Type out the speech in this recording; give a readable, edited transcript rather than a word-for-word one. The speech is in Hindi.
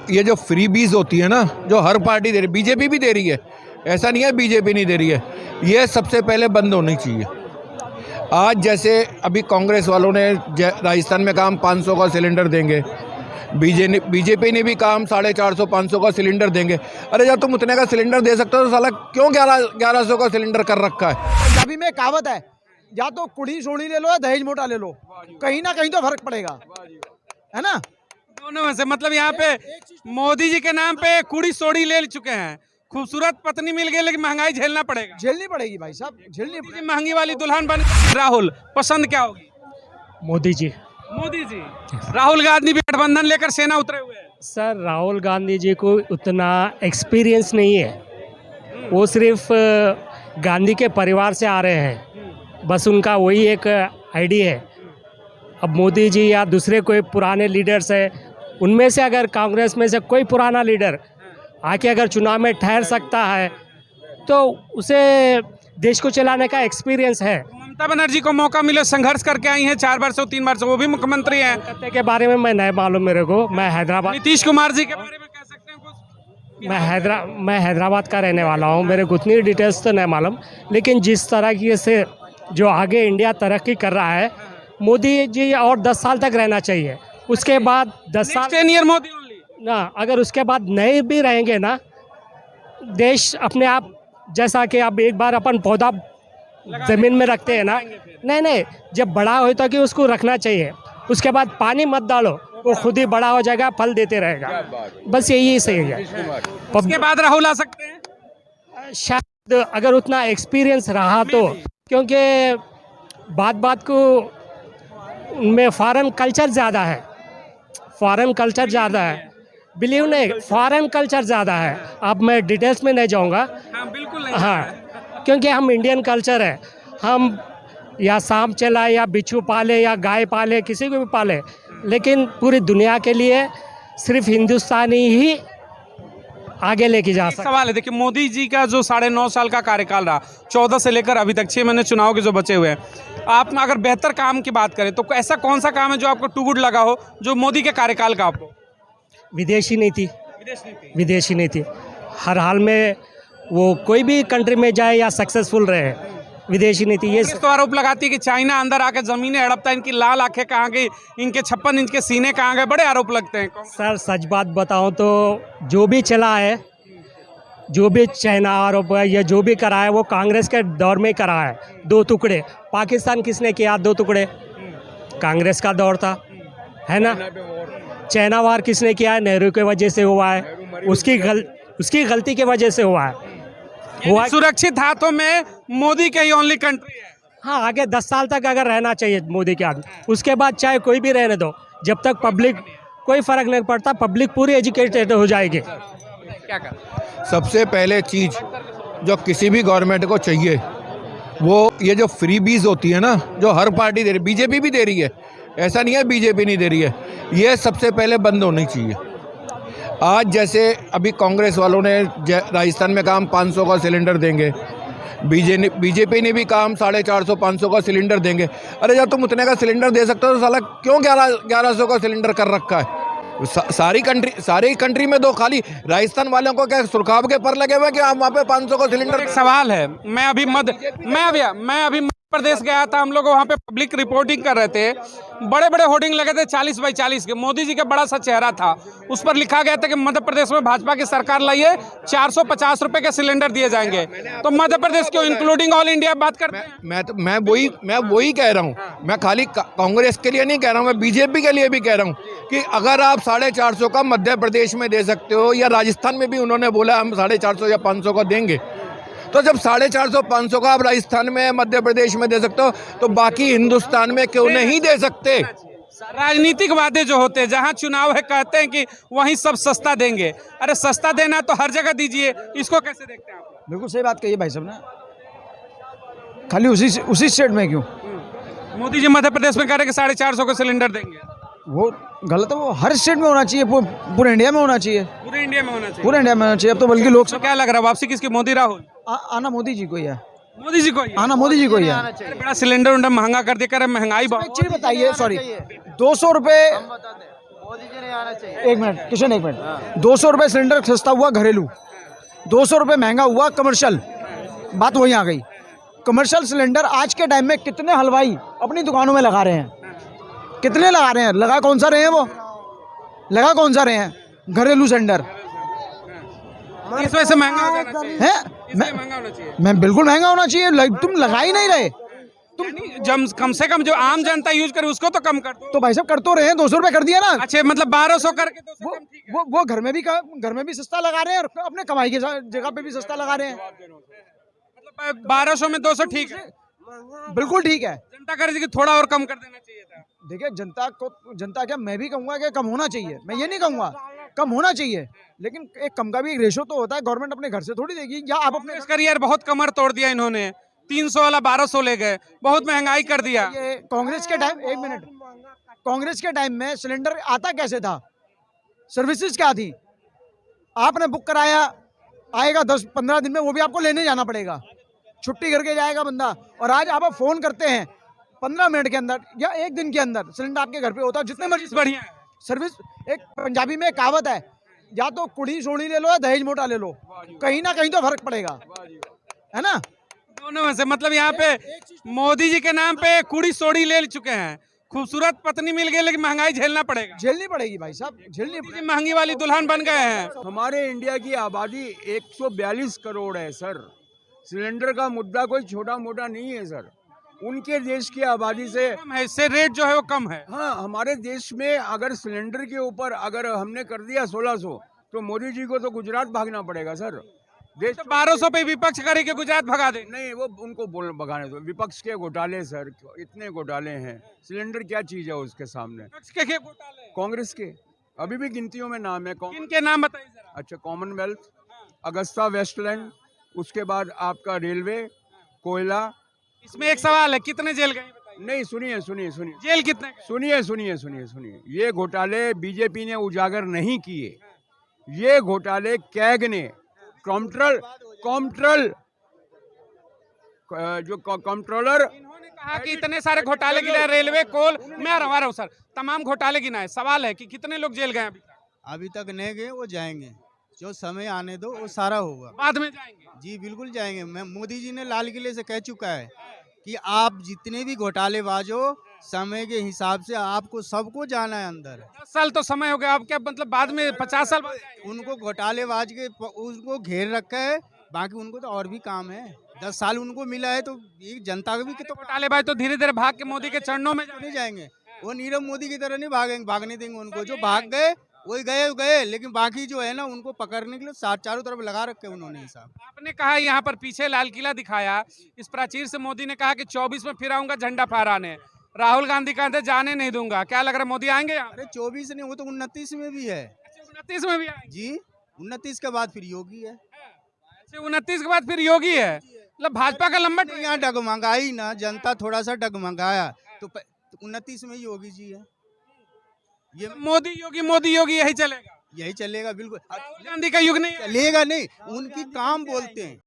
ये जो फ्री बीज होती है ना, जो हर पार्टी दे रही, बीजेपी भी दे रही है, ऐसा नहीं है बीजेपी नहीं दे रही है, ये सबसे पहले बंद होनी चाहिए। आज जैसे अभी कांग्रेस वालों ने राजस्थान में कहा 500 का सिलेंडर देंगे, बीजेपी ने भी कहा 450-500 का सिलेंडर देंगे। अरे जब तुम उतने का सिलेंडर दे सकते हो तो साला क्यों 1100 का सिलेंडर कर रखा है? पंजाबी में कहावत है, या तो कुड़ी सोनी ले लो या दहेज मोटा ले लो, कहीं ना कहीं तो फर्क पड़ेगा, है ना। दोनों में से मतलब यहाँ पे मोदी जी के नाम पे कुड़ी सोड़ी ले चुके हैं, खूबसूरत पत्नी मिल गई लेकिन महंगाई झेलना पड़ेगा। झेलनी पड़ेगी भाई साहब, झेलनी पड़ेगी। महंगी वाली दुल्हन बन। राहुल पसंद क्या होगी? मोदी जी। मोदी जी। राहुल गांधी भी गठबंधन लेकर सेना उतरे हुए हैं। सर राहुल गांधी जी को उतना एक्सपीरियंस नहीं है, वो सिर्फ गांधी के परिवार से आ रहे हैं, बस उनका वही एक आईडी है। अब मोदी जी या दूसरे कोई पुराने लीडर्स है, उनमें से अगर कांग्रेस में से कोई पुराना लीडर आके अगर चुनाव में ठहर सकता है तो उसे देश को चलाने का एक्सपीरियंस है। ममता बनर्जी को मौका मिले, संघर्ष करके आई हैं 4 बार से 3 बार से, वो भी मुख्यमंत्री हैं। कोलकाता के बारे में मैं नहीं मालूम मेरे को, मैं हैदराबाद। नीतीश कुमार जी के बारे में कह सकते हैं कुछ? मैं हैदराबाद का रहने वाला हूँ, मेरे को उतनी डिटेल्स तो नहीं मालूम, लेकिन जिस तरह की से जो आगे इंडिया तरक्की कर रहा है, मोदी जी और 10 साल तक रहना चाहिए। उसके बाद 10 साल 10 ईयर मोदी ओनली ना, अगर उसके बाद नहीं भी रहेंगे ना, देश अपने आप, जैसा कि अब एक बार अपन पौधा ज़मीन में रखते हैं ना, नहीं जब बड़ा हो तो कि उसको रखना चाहिए, उसके बाद पानी मत डालो, वो खुद ही बड़ा हो जाएगा, फल देते रहेगा, बस यही सही है। उसके बाद राहुल आ सकते हैं शायद, अगर उतना एक्सपीरियंस रहा तो, क्योंकि बात को उनमें फॉरेन कल्चर ज़्यादा है, फॉरेन कल्चर ज़्यादा है, बिलीव नहीं, फॉरेन कल्चर ज़्यादा है। अब मैं डिटेल्स में नहीं जाऊंगा। हाँ बिल्कुल नहीं। हाँ, क्योंकि हम इंडियन कल्चर है, हम या सांप चलाए या बिच्छू पाले या गाय पाले, किसी को भी पाले, लेकिन पूरी दुनिया के लिए सिर्फ हिंदुस्तानी ही आगे लेके जा सकते। सवाल है, देखिए मोदी जी का जो 9.5 साल का कार्यकाल रहा, 14 से लेकर अभी तक 6 महीने चुनाव के जो बचे हुए हैं, आप अगर बेहतर काम की बात करें तो ऐसा कौन सा काम है जो आपको टू गुड लगा हो, जो मोदी के कार्यकाल का आपको? विदेशी नीति हर हाल में, वो कोई भी कंट्री में जाए या सक्सेसफुल रहे, विदेशी नीति। ये तो आरोप लगाती है कि चाइना अंदर आके जमीनें हड़पता है, इनकी लाल आंखें कहाँ गई, इनके 56 इंच के सीने कहाँ गए, बड़े आरोप लगते हैं। सर सच बात बताऊं तो जो भी चला है, जो भी चाइना आरोप है या जो भी करा है, वो कांग्रेस के दौर में करा है। 2 टुकड़े पाकिस्तान किसने किया? 2 टुकड़े कांग्रेस का दौर था, है ना। चाइना वार किसने किया है? नेहरू के वजह से हुआ है, उसकी गलती की वजह से हुआ है। सुरक्षित हाथों में मोदी के ही ओनली कंट्री है। हाँ, आगे 10 साल तक अगर रहना चाहिए मोदी के हाथ, उसके बाद चाहे कोई भी रहने दो, जब तक पब्लिक, कोई फर्क नहीं पड़ता, पब्लिक पूरी एजुकेटेड हो जाएगी। क्या कर? सबसे पहले चीज़ जो किसी भी गवर्नमेंट को चाहिए, वो ये जो फ्री बीज होती है ना, जो हर पार्टी दे रही, बीजेपी भी दे रही है, ऐसा नहीं है बीजेपी नहीं दे रही है, ये सबसे पहले बंद होनी चाहिए। आज जैसे अभी कांग्रेस वालों ने राजस्थान में कहा 500 का सिलेंडर देंगे, बीजेपी ने भी कहा 450-500 का सिलेंडर देंगे। अरे जब तुम उतने का सिलेंडर दे सकते हो तो साला क्यों 1100 का सिलेंडर कर रखा है? सारी कंट्री में दो, खाली राजस्थान वालों को क्या सुरखाब के पर लगे हुए कि आप वहाँ पे 500 का सिलेंडर? एक सवाल है, मैं अभी मध्य प्रदेश गया था, हम लोग वहाँ पे पब्लिक रिपोर्टिंग कर रहे थे, बड़े बड़े होर्डिंग लगे थे 40 बाई 40 के, मोदी जी का बड़ा सा चेहरा था, उस पर लिखा गया था कि मध्य प्रदेश में भाजपा की सरकार लाई है, 450 रुपए के सिलेंडर दिए जाएंगे। तो मध्य प्रदेश क्यों इंक्लूडिंग ऑल इंडिया बात करते हैं? मैं वही कह रहा हूँ, मैं खाली कांग्रेस के लिए नहीं कह रहा हूँ, मैं बीजेपी के लिए भी कह रहा हूँ कि अगर आप 450 का मध्य प्रदेश में दे सकते हो, या राजस्थान में भी उन्होंने बोला हम 450 या 500 का देंगे, तो जब 450-500 का आप राजस्थान में, मध्य प्रदेश में दे सकते हो, तो बाकी हिंदुस्तान में क्यों नहीं दे सकते? राजनीतिक वादे जो होते हैं, जहां चुनाव है, कहते हैं कि वहीं सब सस्ता देंगे। अरे सस्ता देना तो हर जगह दीजिए, इसको कैसे देखते हैं आप? बिल्कुल सही बात कही भाई साहब ने, खाली उसी स्टेट में क्यों? मोदी जी मध्य प्रदेश में कह रहे हैं कि 450 का सिलेंडर देंगे, वो गलत है। वो हर स्टेट में होना चाहिए, पूरे इंडिया में होना चाहिए, पूरे इंडिया में होना चाहिए, पूरे इंडिया में होना चाहिए। अब तो बल्कि लोग तो क्या लग रहा है, वापसी किसकी? मोदी राहुल? आना मोदी जी को ही है, मोदी जी को ही है। आना मोदी जी को ही है। बड़ा सिलेंडर उंडर महंगा कर दिया, कर महंगाई बहुत। एक चीज बताइए, सॉरी, 200 रुपये एक मिनट किशन, एक मिनट। 200 रुपये सिलेंडर सस्ता हुआ घरेलू, 200 रुपये महंगा हुआ कमर्शियल। बात वहीं आ गई। कमर्शियल सिलेंडर आज के टाइम में कितने हलवाई अपनी दुकानों में लगा रहे हैं? कितने लगा रहे हैं? लगा कौन सा रहे हैं वो? लगा कौन सा रहे हैं? घरेलू सिलेंडर इस वजह से महंगा हो जाना चाहिए, है। इसलिए महंगा होना चाहिए। मैं बिल्कुल महंगा होना चाहिए। तुम लगा ही नहीं रहे। तुम कम से कम जो आम जनता यूज करे उसको तो कम कर दो। तो भाई साहब कर तो रहे हैं, 200 रुपये कर दिया ना। अच्छा, मतलब 1200 करके 200 कम, ठीक है। वो घर में भी सस्ता लगा रहे हैं और अपने कमाई की जगह पे भी सस्ता लगा रहे हैं। मतलब 1200 में 200 ठीक है, बिल्कुल ठीक है। जनता करे कि थोड़ा और कम कर देना चाहिए था। देखिए जनता क्या, मैं भी कहूँगा कि कम होना चाहिए। मैं ये नहीं कहूँगा कम होना चाहिए, लेकिन एक कम का भी एक रेशो तो होता है। गवर्नमेंट अपने घर से थोड़ी देगी, या आप अपने इसका यार बहुत कमर तोड़ दिया इन्होंने, 300 वाला 1200 ले गए, बहुत महंगाई कर दिया। ये कांग्रेस के टाइम, एक मिनट, कांग्रेस के टाइम में सिलेंडर आता कैसे था? सर्विसेज क्या थी? आपने बुक कराया, आएगा 10-15 दिन में, वो भी आपको लेने जाना पड़ेगा, छुट्टी करके जाएगा बंदा। और आज आप फोन करते हैं 15 मिनट के अंदर या एक दिन के अंदर सिलेंडर आपके घर पे होता है। जितने मर्जी बढ़िया है। सर्विस। एक पंजाबी में कहावत है, या तो कुड़ी सोनी ले लो या दहेज मोटा ले लो, कहीं ना कहीं तो फर्क पड़ेगा, है ना? दोनों में से मतलब यहाँ पे मोदी जी के नाम पे कुड़ी सोड़ी ले चुके हैं। खूबसूरत पत्नी मिल गई, लेकिन महंगाई झेलना पड़ेगा। झेलनी पड़ेगी भाई साहब, झेलनी पड़ेगी। महंगी वाली दुल्हन बन गए हैं। हमारे इंडिया की आबादी 142 करोड़ है सर। सिलेंडर का मुद्दा कोई छोटा मोटा नहीं है सर। उनके देश की आबादी से कम है, इससे रेट जो है वो कम है। हाँ, हमारे देश में अगर सिलेंडर के ऊपर अगर हमने कर दिया 1600, तो मोदी जी को तो गुजरात भागना पड़ेगा सर। देश तो 1200 पे विपक्ष करे कि गुजरात भगा दे। नहीं, वो उनको बोल भगाने दो। विपक्ष के घोटाले सर, इतने घोटाले हैं। सिलेंडर क्या चीज है उसके सामने? विपक्ष के घोटाले हैं। कांग्रेस के अभी भी गिनतियों में नाम है। किनके नाम बताइए जरा। अच्छा, कॉमनवेल्थ, अगस्ता वेस्टलैंड, उसके बाद आपका रेलवे, कोयला। इसमें एक सवाल है, कितने जेल गए बताइए। नहीं, सुनिए सुनिए सुनिए जेल कितने गए? सुनिए सुनिए सुनिए सुनिए ये घोटाले बीजेपी ने उजागर नहीं किए। ये घोटाले कैग ने, कॉम्प्ट्रोलर इन्होंने कहा कि इतने सारे घोटाले गिनाए, रेलवे, कोल, मैं आ रहा हूँ सर, तमाम घोटाले गिनाए। सवाल है कि कितने लोग जेल गए अभी तक नहीं गए, वो जाएंगे। जो समय आने दो वो सारा होगा। बाद में जाएंगे। जी बिल्कुल जाएंगे। मैं मोदी जी ने लाल किले से कह चुका है कि आप जितने भी घोटालेबाज हो, समय के हिसाब से आपको सबको जाना है अंदर। 10 साल तो समय हो गया, अब क्या मतलब बाद में 50 साल बाद जाएंगे? उनको घोटालेबाज के उनको घेर रखा है, बाकी उनको तो और भी काम है। 10 साल उनको मिला है, तो ये जनता भी तो घोटालेबाज तो धीरे धीरे भाग के मोदी के चरणों में नहीं जाएंगे। वो नीरव मोदी की तरह नहीं भागेंगे, भागने देंगे उनको। जो भाग गए वही गए, लेकिन बाकी जो है ना, उनको पकड़ने के लिए चारों तरफ लगा रखे उन्होंने हिसाब। आपने कहा यहाँ पर पीछे लाल किला दिखाया, इस प्राचीर से मोदी ने कहा कि 24 में फिर आऊंगा झंडा फहराने। राहुल गांधी कहते जाने नहीं दूंगा। क्या लग रहा है मोदी आएंगे यहाँ? अरे 24 नहीं, वो तो 29 में भी है। 29 में भी आएंगे जी, 29 के बाद फिर योगी है। 29 के बाद फिर योगी है। मतलब भाजपा का लंबा यहाँ डगमगाई ना, जनता थोड़ा सा डगमगाया, तो 29 में योगी जी है। ये मोदी योगी यही चलेगा। यही चलेगा बिल्कुल। राहुल गांधी का युग नहीं है। चलेगा नहीं, उनकी काम बोलते हैं।